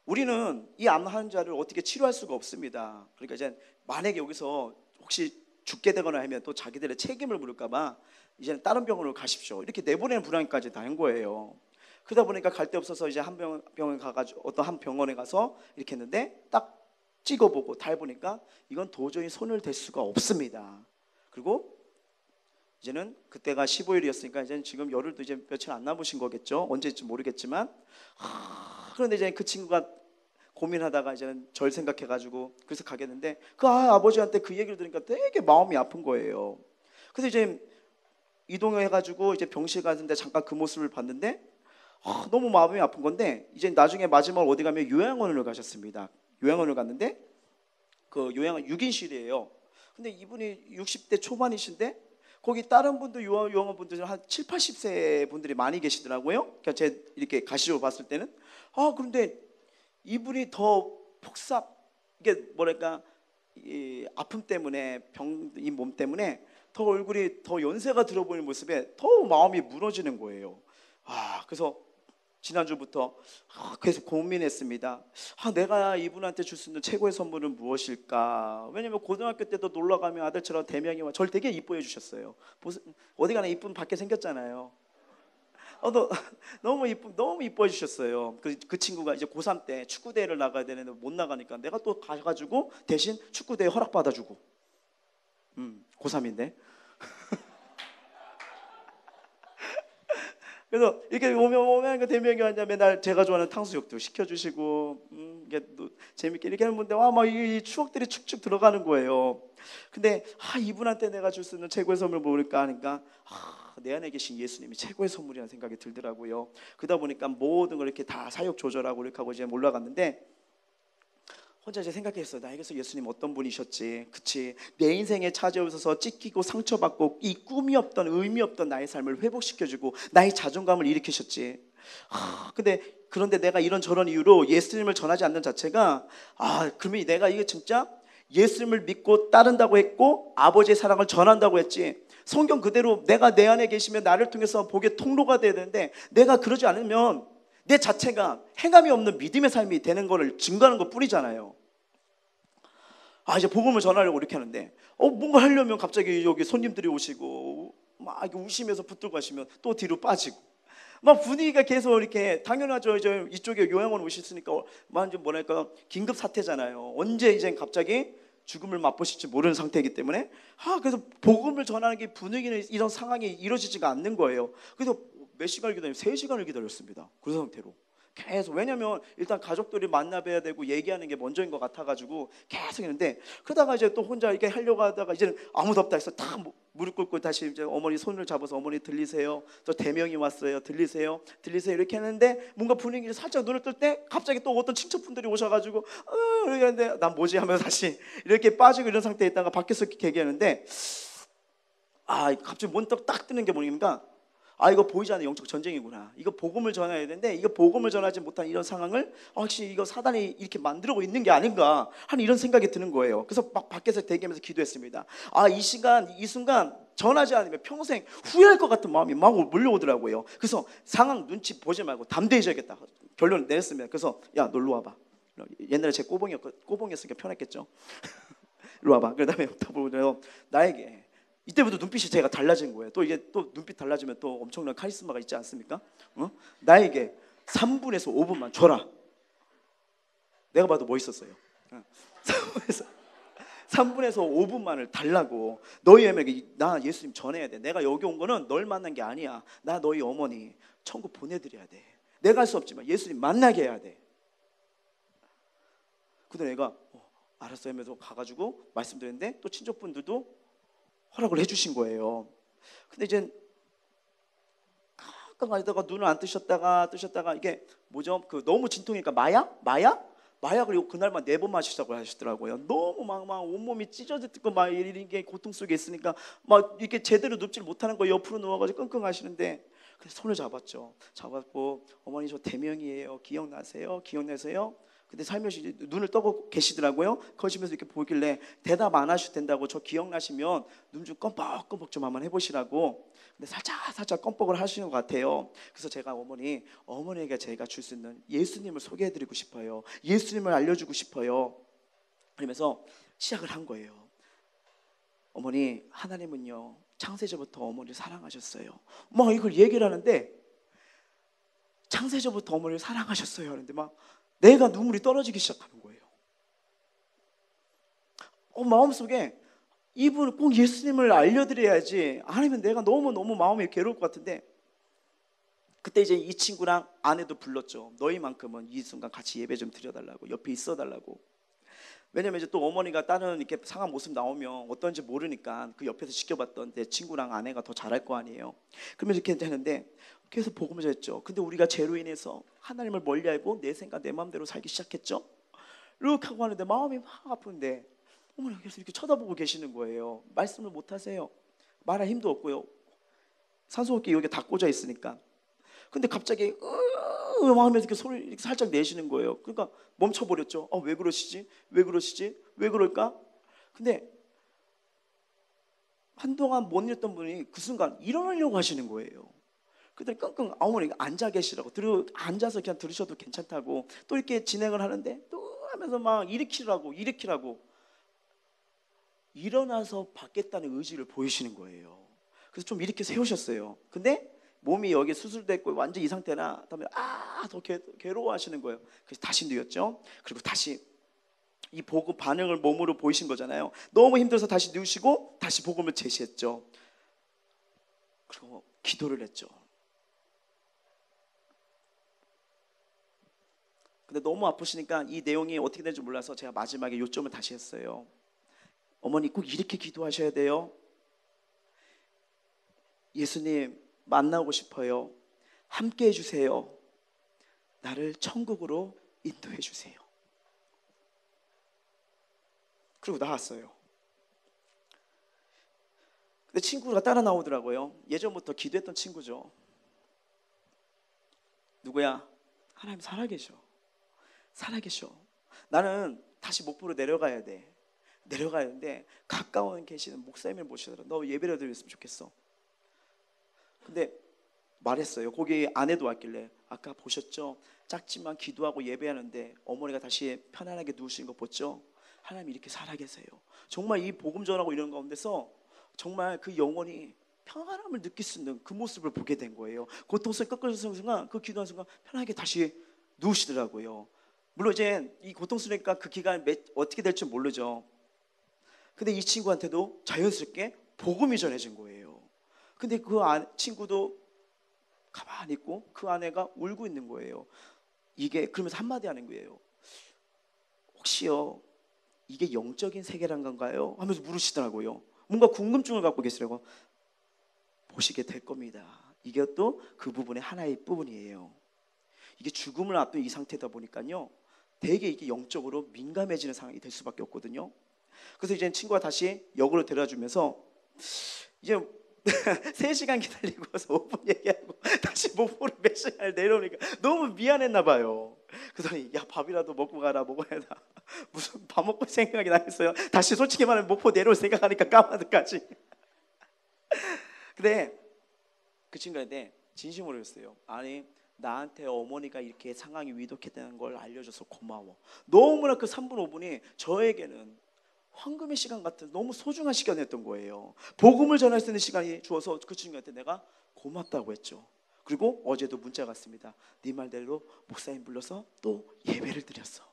우리는 이 암 환자를 어떻게 치료할 수가 없습니다. 그러니까 이제 만약에 여기서 혹시 죽게 되거나 하면 또 자기들의 책임을 물을까봐 이제는 다른 병원으로 가십시오. 이렇게 내보내는 불안까지 다 한 거예요. 그러다 보니까 갈 데 없어서 이제 한 병원에 가가지고 어떤 한 병원에 가서 이렇게 했는데 딱 찍어보고 다 해보니까 이건 도저히 손을 댈 수가 없습니다. 그리고 이제는 그때가 15일이었으니까 이제는 지금 열흘도 이제 며칠 안 남으신 거겠죠. 언제일지 모르겠지만 그런데 이제 그 친구가 고민하다가 이제는 절 생각해가지고 그래서 가겠는데 그 아버지한테 그 얘기를 들으니까 되게 마음이 아픈 거예요. 그래서 이제 이동해가지고 이제 병실 갔는데 잠깐 그 모습을 봤는데 너무 마음이 아픈 건데 이제 나중에 마지막으로 어디 가면 요양원을 가셨습니다. 요양원을 갔는데 그 요양원 6인실이에요. 근데 이분이 60대 초반이신데 거기 다른 분들 요양원 분들은 한 7, 80세 분들이 많이 계시더라고요. 그러니까 제가 이렇게 가시적으로 봤을 때는 그런데 이분이 더 폭삭 이게 뭐랄까 이 아픔 때문에 이 몸 때문에 더 얼굴이 더 연세가 들어 보이는 모습에 더 마음이 무너지는 거예요. 그래서 지난주부터 계속 고민했습니다. 내가 이분한테 줄 수 있는 최고의 선물은 무엇일까? 왜냐면 고등학교 때도 놀러 가면 아들처럼 대명이 와 저를 되게 이뻐해 주셨어요. 어디 가나 이쁜 밖에 생겼잖아요. 너무 이뻐해 주셨어요. 그 친구가 이제 고3 때 축구대회를 나가야 되는데 못 나가니까 내가 또 가가지고 대신 축구대회 허락 받아주고. 고3인데. 그래서 이렇게 오면 그 대명이 왔냐 맨날 제가 좋아하는 탕수육도 시켜주시고 이게 또 재밌게 이렇게 하는 건데 막 이 추억들이 축축 들어가는 거예요. 근데 이분한테 내가 줄 수 있는 최고의 선물 뭘까 하니까 내 안에 계신 예수님이 최고의 선물이라는 생각이 들더라고요. 그러다 보니까 모든 걸 이렇게 다 사역 조절하고 이렇게 하고 이제 올라갔는데 혼자 이제 생각했어요. 나에게서 예수님 어떤 분이셨지? 그치? 내 인생에 찾아오셔서 찢기고 상처받고 이 꿈이 없던 의미 없던 나의 삶을 회복시켜주고 나의 자존감을 일으키셨지. 그런데 내가 이런저런 이유로 예수님을 전하지 않는 자체가 그러면 내가 이게 진짜 예수님을 믿고 따른다고 했고 아버지의 사랑을 전한다고 했지 성경 그대로 내가 내 안에 계시면 나를 통해서 복의 통로가 돼야 되는데 내가 그러지 않으면 내 자체가 행함이 없는 믿음의 삶이 되는 거를 증거하는 것 뿐이잖아요. 이제 복음을 전하려고 이렇게 하는데 뭔가 하려면 갑자기 여기 손님들이 오시고 막 이렇게 우시면서 붙들고 가시면 또 뒤로 빠지고 막 분위기가 계속 이렇게 당연하죠. 이제 이쪽에 요양원 오셨으니까 완전 뭐랄까 긴급 사태잖아요. 언제 이제 갑자기 죽음을 맛보실지 모르는 상태이기 때문에 그래서 복음을 전하는 게 분위기는 이런 상황이 이루어지지가 않는 거예요. 그래서 몇 시간을 기다렸어요? 3시간을 기다렸습니다. 그 상태로 계속. 왜냐면 일단 가족들이 만나 뵈야 되고 얘기하는 게 먼저인 것 같아가지고 계속 했는데, 그러다가 이제 또 혼자 이렇게 하려고 하다가 이제는 아무도 없다 해서 다 무릎 꿇고 다시 이제 어머니 손을 잡아서 어머니 들리세요? 저 대명이 왔어요. 들리세요? 들리세요? 이렇게 했는데 뭔가 분위기를 살짝 눈을 뜰 때 갑자기 또 어떤 친척분들이 오셔가지고 이렇게 하는데 난 뭐지 하면서 다시 이렇게 빠지고 이런 상태에 있다가 밖에서 이렇게 얘기하는데 갑자기 문득 딱 뜨는 게 뭐니까 이거 보이지 않는 영적 전쟁이구나. 이거 복음을 전해야 되는데 이거 복음을 전하지 못한 이런 상황을 혹시 이거 사단이 이렇게 만들고 있는 게 아닌가 하는 이런 생각이 드는 거예요. 그래서 막 밖에서 대기하면서 기도했습니다. 이 순간 전하지 않으면 평생 후회할 것 같은 마음이 막 몰려오더라고요. 그래서 상황 눈치 보지 말고 담대해져야겠다 결론을 내렸습니다. 그래서 야, 놀러 와봐. 옛날에 제 꼬봉이었으니까 편했겠죠. 일로 와봐. 그 다음에 나에게 이때부터 눈빛이 제가 달라진 거예요. 또 이게 또 눈빛 달라지면 또 엄청난 카리스마가 있지 않습니까? 나에게 3분에서 5분만 줘라. 내가 봐도 멋있었어요. 3분에서 5분만을 달라고. 너희 애에게 나 예수님 전해야 돼. 내가 여기 온 거는 널 만난 게 아니야. 나 너희 어머니 천국 보내드려야 돼. 내가 할 수 없지만 예수님 만나게 해야 돼. 근데 내가 알았어요 하면서 가가지고 말씀드렸는데 또 친족분들도 허락을 해주신 거예요. 근데 이제 가끔 가다가 눈을 안 뜨셨다가 이게 뭐죠? 그 너무 진통이니까 마약을 그날만 4번 마시자고 하시더라고요. 너무 막 온몸이 찢어지고 막 이게 고통 속에 있으니까 막 이렇게 제대로 눕질 못하는 거 옆으로 누워가지고 끙끙 하시는데, 그래서 손을 잡았고 어머니 저 대명이에요. 기억나세요? 근데 살며시 눈을 떠고 계시더라고요. 거시면서 이렇게 보길래 대답 안 하셔도 된다고, 저 기억나시면 눈 좀 껌뻑껌뻑 좀 한번 해보시라고. 근데 살짝 껌뻑을 하시는 것 같아요. 그래서 제가 어머니에게 제가 줄 수 있는 예수님을 소개해드리고 싶어요. 예수님을 알려주고 싶어요. 그러면서 시작을 한 거예요. 어머니, 하나님은요 창세전부터 어머니를 사랑하셨어요. 막 이걸 얘기를 하는데 창세전부터 어머니를 사랑하셨어요 하는데 막 내가 눈물이 떨어지기 시작하는 거예요. 마음속에 이분 꼭 예수님을 알려드려야지, 아니면 내가 너무 마음이 괴로울 것 같은데, 그때 이제 이 친구랑 아내도 불렀죠. 너희만큼은 이 순간 같이 예배 좀 드려달라고, 옆에 있어달라고. 왜냐면 이제 또 어머니가 다른 이렇게 상한 모습 나오면 어떤지 모르니까 그 옆에서 지켜봤던 내 친구랑 아내가 더 잘할 거 아니에요. 그러면서 이렇게 하는데 계속 복음을 전했죠. 근데 우리가 죄로 인해서 하나님을 멀리 알고 내 생각 내 마음대로 살기 시작했죠. 이렇게 하고 하는데 마음이 막 아픈데 어머니가 계속 이렇게 쳐다보고 계시는 거예요. 말씀을 못 하세요. 말할 힘도 없고요. 산소호흡기 여기 다 꽂아 있으니까. 근데 갑자기 하면서 이렇게 소리 이렇게 살짝 내시는 거예요. 그러니까 멈춰버렸죠. 왜 그러시지? 왜 그럴까? 근데 한동안 못 읽던 분이 그 순간 일어나려고 하시는 거예요. 그랬더니 끙끙 어머니가 앉아 계시라고, 앉아서 그냥 들으셔도 괜찮다고 또 이렇게 진행을 하는데 또 하면서 막 일으키라고 일어나서 받겠다는 의지를 보이시는 거예요. 그래서 좀 이렇게 세우셨어요. 근데 몸이 여기 수술됐고 완전 이 상태나 다음에 더 괴로워하시는 거예요. 그래서 다시 누웠죠. 그리고 다시 이 복음 반응을 몸으로 보이신 거잖아요. 너무 힘들어서 다시 누우시고 다시 복음을 제시했죠. 그리고 기도를 했죠. 근데 너무 아프시니까 이 내용이 어떻게 되는지 몰라서 제가 마지막에 요점을 다시 했어요. 어머니 꼭 이렇게 기도하셔야 돼요. 예수님 만나고 싶어요. 함께 해주세요. 나를 천국으로 인도해 주세요. 그리고 나왔어요. 근데 친구가 따라 나오더라고요. 예전부터 기도했던 친구죠. 누구야? 하나님 살아계셔. 나는 다시 목포로 내려가야 되는데 가까운 계시는 목사님을 모시더라. 너 예배를 드렸으면 좋겠어. 근데 말했어요. 거기 아내도 왔길래 아까 보셨죠? 작지만 기도하고 예배하는데 어머니가 다시 편안하게 누우신 거 보죠? 하나님 이렇게 살아계세요. 정말 이 복음 전하고 이런 가운데서 정말 그 영혼이 평안함을 느낄 수 있는 그 모습을 보게 된 거예요. 고통스럽게 꺾어지는 순간, 그 기도하는 순간 편하게 다시 누우시더라고요. 물론 이제 이 고통스러우니까 그 기간 어떻게 될지 모르죠. 근데 이 친구한테도 자연스럽게 복음이 전해진 거예요. 근데 그 친구도 가만히 있고 그 아내가 울고 있는 거예요. 이게 그러면서 한마디 하는 거예요. 혹시요 이게 영적인 세계란 건가요? 하면서 물으시더라고요. 뭔가 궁금증을 갖고 계시라고. 보시게 될 겁니다. 이게 또 그 부분의 하나의 부분이에요. 이게 죽음을 앞둔 이 상태다 보니까요 되게 이게 영적으로 민감해지는 상황이 될 수밖에 없거든요. 그래서 이제 친구가 다시 역으로 데려주면서 이제 3시간 기다리고 와서 5분 얘기하고 다시 목포로 몇 시간을 내려오니까 너무 미안했나 봐요. 그래서 야 밥이라도 먹고 가라. 먹어야 다 무슨 밥 먹고 생각이 나겠어요. 다시 솔직히 말하면 목포 내려올 생각하니까 까마득까지. 근데 그 친구한테 진심으로 했어요. 아니 나한테 어머니가 이렇게 상황이 위독했다는 걸 알려줘서 고마워. 너무나 그 3분 5분이 저에게는 황금의 시간 같은 너무 소중한 시간이었던 거예요. 복음을 전할 수 있는 시간이 주어서 그 친구한테 내가 고맙다고 했죠. 그리고 어제도 문자가 왔습니다. 네 말대로 목사님 불러서 또 예배를 드렸어.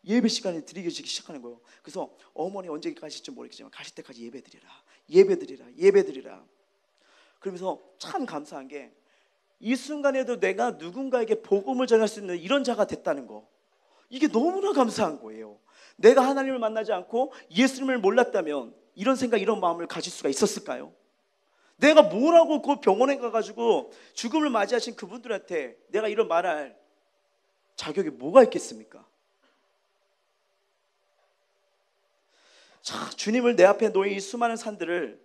예배 시간에 드리기 시작하는 거예요. 그래서 어머니 언제 가실지 모르겠지만 가실 때까지 예배 드리라. 예배 드리라. 예배 드리라. 그러면서 참 감사한 게 이 순간에도 내가 누군가에게 복음을 전할 수 있는 이런 자가 됐다는 거, 이게 너무나 감사한 거예요. 내가 하나님을 만나지 않고 예수님을 몰랐다면 이런 생각, 이런 마음을 가질 수가 있었을까요? 내가 뭐라고 그 병원에 가가지고 죽음을 맞이하신 그분들한테 내가 이런 말할 자격이 뭐가 있겠습니까? 자, 주님을 내 앞에 놓인 이 수많은 산들을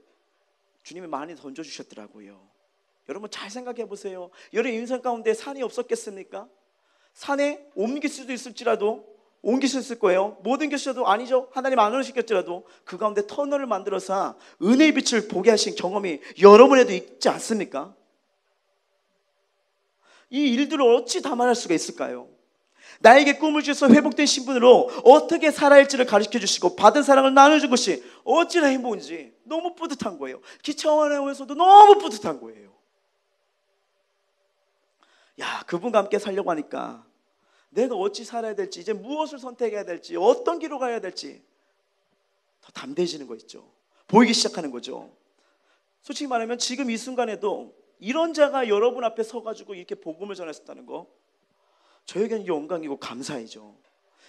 주님이 많이 던져주셨더라고요. 여러분 잘 생각해 보세요. 여러분 인생 가운데 산이 없었겠습니까? 산에 옮길 수도 있을지라도 옮길 수 있을 거예요. 못 옮기셔도 아니죠. 하나님 안 오시겠더라도 그 가운데 터널을 만들어서 은혜의 빛을 보게 하신 경험이 여러분에도 있지 않습니까? 이 일들을 어찌 담아낼 수가 있을까요? 나에게 꿈을 주셔서 회복된 신분으로 어떻게 살아야 할지를 가르쳐 주시고 받은 사랑을 나눠준 것이 어찌나 행복인지 너무 뿌듯한 거예요. 기차원에 오면서도 너무 뿌듯한 거예요. 야, 그분과 함께 살려고 하니까 내가 어찌 살아야 될지, 이제 무엇을 선택해야 될지, 어떤 길로 가야 될지 더 담대해지는 거 있죠. 보이기 시작하는 거죠. 솔직히 말하면 지금 이 순간에도 이런 자가 여러분 앞에 서가지고 이렇게 복음을 전했었다는 거, 저에게는 영광이고 감사이죠.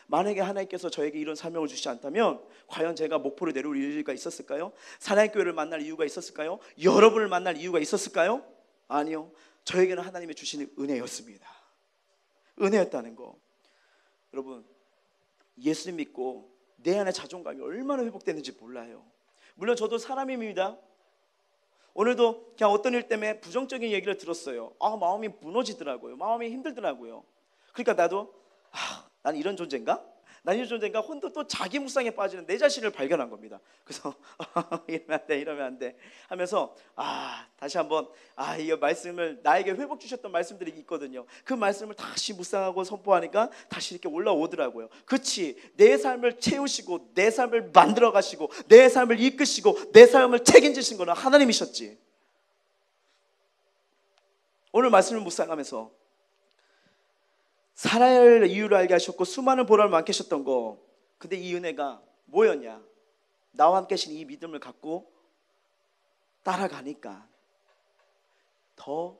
만약에 하나님께서 저에게 이런 사명을 주시지 않다면 과연 제가 목포를 내려올 이유가 있었을까요? 사랑의 교회를 만날 이유가 있었을까요? 여러분을 만날 이유가 있었을까요? 아니요. 저에게는 하나님의 주시는 은혜였습니다. 은혜였다는 거. 여러분 예수 믿고 내 안의 자존감이 얼마나 회복되는지 몰라요. 물론 저도 사람입니다. 오늘도 그냥 어떤 일 때문에 부정적인 얘기를 들었어요. 마음이 무너지더라고요. 마음이 힘들더라고요. 그러니까 나도 난 이런 존재인가? 난 이런 존재인가? 혼자 또 자기 묵상에 빠지는 내 자신을 발견한 겁니다. 그래서 이러면 안 돼, 이러면 안 돼 하면서 다시 한번 이 말씀을, 나에게 회복 주셨던 말씀들이 있거든요. 그 말씀을 다시 묵상하고 선포하니까 다시 이렇게 올라오더라고요. 그치, 내 삶을 채우시고 내 삶을 만들어 가시고 내 삶을 이끄시고 내 삶을 책임지신 거는 하나님이셨지. 오늘 말씀을 묵상하면서 살아야 할 이유를 알게 하셨고 수많은 보람을 많게 하셨던 거, 근데 이 은혜가 뭐였냐? 나와 함께 하신 이 믿음을 갖고 따라가니까 더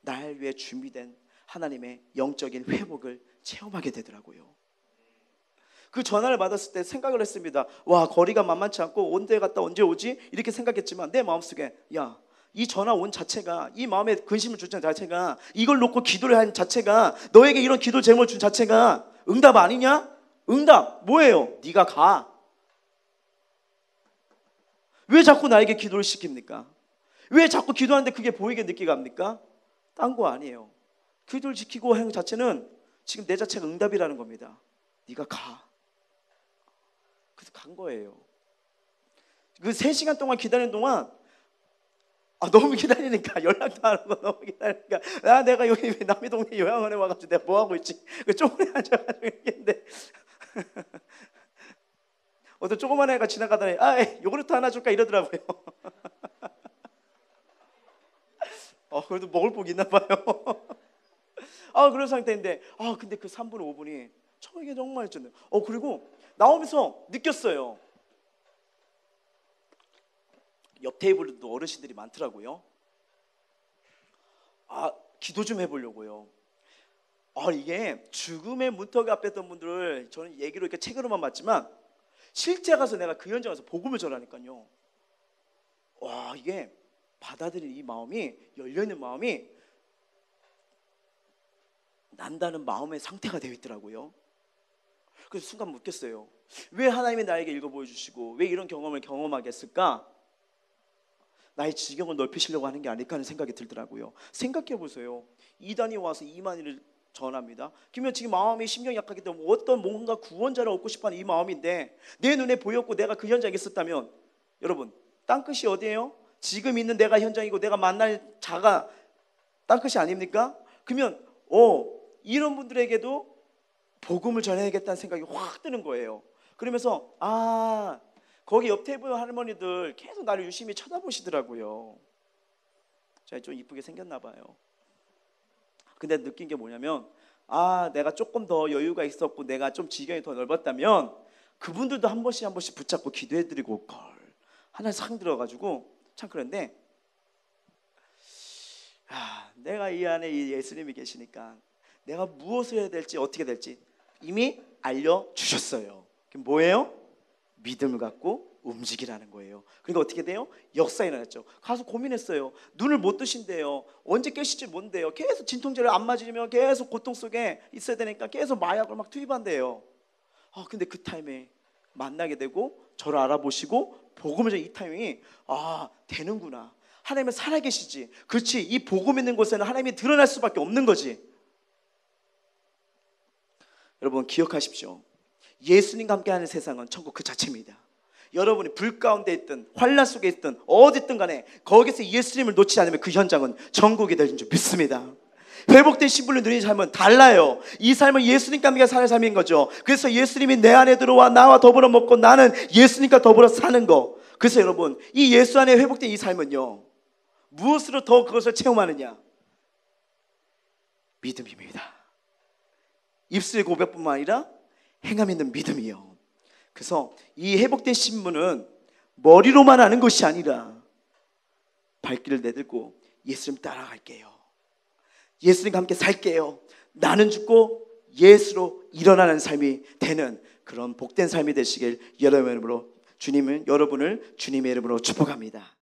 날 위해 준비된 하나님의 영적인 회복을 체험하게 되더라고요. 그 전화를 받았을 때 생각을 했습니다. 와, 거리가 만만치 않고 언제 갔다 언제 오지? 이렇게 생각했지만 내 마음속에 이 전화 온 자체가, 이 마음에 근심을 주는 자체가, 이걸 놓고 기도를 한 자체가, 너에게 이런 기도 제목을 준 자체가 응답 아니냐? 응답 뭐예요? 네가 가. 왜 자꾸 나에게 기도를 시킵니까? 왜 자꾸 기도하는데 그게 보이게 느끼게 합니까? 딴 거 아니에요. 기도를 지키고 하는 자체는 지금 내 자체가 응답이라는 겁니다. 네가 가. 그래서 간 거예요. 그 3시간 동안 기다리는 동안 너무 기다리니까, 연락도 안 하고 너무 기다리니까 내가 여기 왜 남의 동네 요양원에 와가지고 내가 뭐 하고 있지? 그 조그만에 앉아가지고 있는데 어떤 조그만 애가 지나가더니 요구르트 하나 줄까 이러더라고요. 그래도 먹을 복이 있나 봐요. 그런 상태인데 근데 그 3분 5분이 저에게 정말 좋네요. 그리고 나오면서 느꼈어요. 옆 테이블에도 어르신들이 많더라고요. 기도 좀 해보려고요. 이게 죽음의 문턱 앞에 있던 분들을 저는 얘기로 이렇게 책으로만 봤지만 실제 가서 내가 그 현장에서 복음을 전하니까요. 이게 받아들이는 이 마음이, 열려있는 마음이 난다는 마음의 상태가 되어 있더라고요. 그래서 순간 묻겠어요. 왜 하나님이 나에게 읽어 보여주시고 왜 이런 경험을 경험하게 했을까? 나의 지경을 넓히시려고 하는 게 아닐까 하는 생각이 들더라고요. 생각해 보세요. 이단이 와서 이만희를 전합니다. 그러면 지금 마음이 심령이 약하기 때문에 어떤 뭔가 구원자를 얻고 싶어하는 이 마음인데 내 눈에 보였고 내가 그 현장에 있었다면 여러분 땅끝이 어디예요? 지금 있는 내가 현장이고 내가 만날 자가 땅끝이 아닙니까? 그러면 이런 분들에게도 복음을 전해야겠다는 생각이 확 드는 거예요. 그러면서 거기 옆 테이블 할머니들 계속 나를 유심히 쳐다보시더라고요. 제가 좀 이쁘게 생겼나 봐요. 근데 느낀 게 뭐냐면 내가 조금 더 여유가 있었고 내가 좀 지경이 더 넓었다면 그분들도 한 번씩 붙잡고 기도해드리고 하나 상 들어가지고 참 그런데 내가 이 안에 이 예수님이 계시니까 내가 무엇을 해야 될지 어떻게 될지 이미 알려주셨어요. 그럼 뭐예요? 믿음을 갖고 움직이라는 거예요. 그러니까 어떻게 돼요? 역사가 일어났죠. 가서 고민했어요. 눈을 못 뜨신대요. 언제 깨실지 모른대요. 계속 진통제를 안 맞으면 계속 고통 속에 있어야 되니까 계속 마약을 막 투입한대요. 근데 그 타임에 만나게 되고 저를 알아보시고 복음을 이 타이밍이 되는구나. 하나님은 살아계시지. 그렇지. 이 복음 있는 곳에는 하나님이 드러날 수밖에 없는 거지. 여러분 기억하십시오. 예수님과 함께하는 세상은 천국 그 자체입니다. 여러분이 불 가운데 있든 환난 속에 있든 어디 있든 간에 거기서 예수님을 놓치지 않으면 그 현장은 천국이 될 줄 믿습니다. 회복된 신분을 누리는 삶은 달라요. 이 삶은 예수님과 함께 사는 삶인 거죠. 그래서 예수님이 내 안에 들어와 나와 더불어 먹고 나는 예수님과 더불어 사는 거. 그래서 여러분 이 예수 안에 회복된 이 삶은요 무엇으로 더 그것을 체험하느냐? 믿음입니다. 입술의 고백뿐만 아니라 행함 있는 믿음이요. 그래서 이 회복된 신분은 머리로만 아는 것이 아니라 발길을 내딛고 예수님 따라갈게요. 예수님과 함께 살게요. 나는 죽고 예수로 일어나는 삶이 되는 그런 복된 삶이 되시길 여러분을 주님의 이름으로 축복합니다.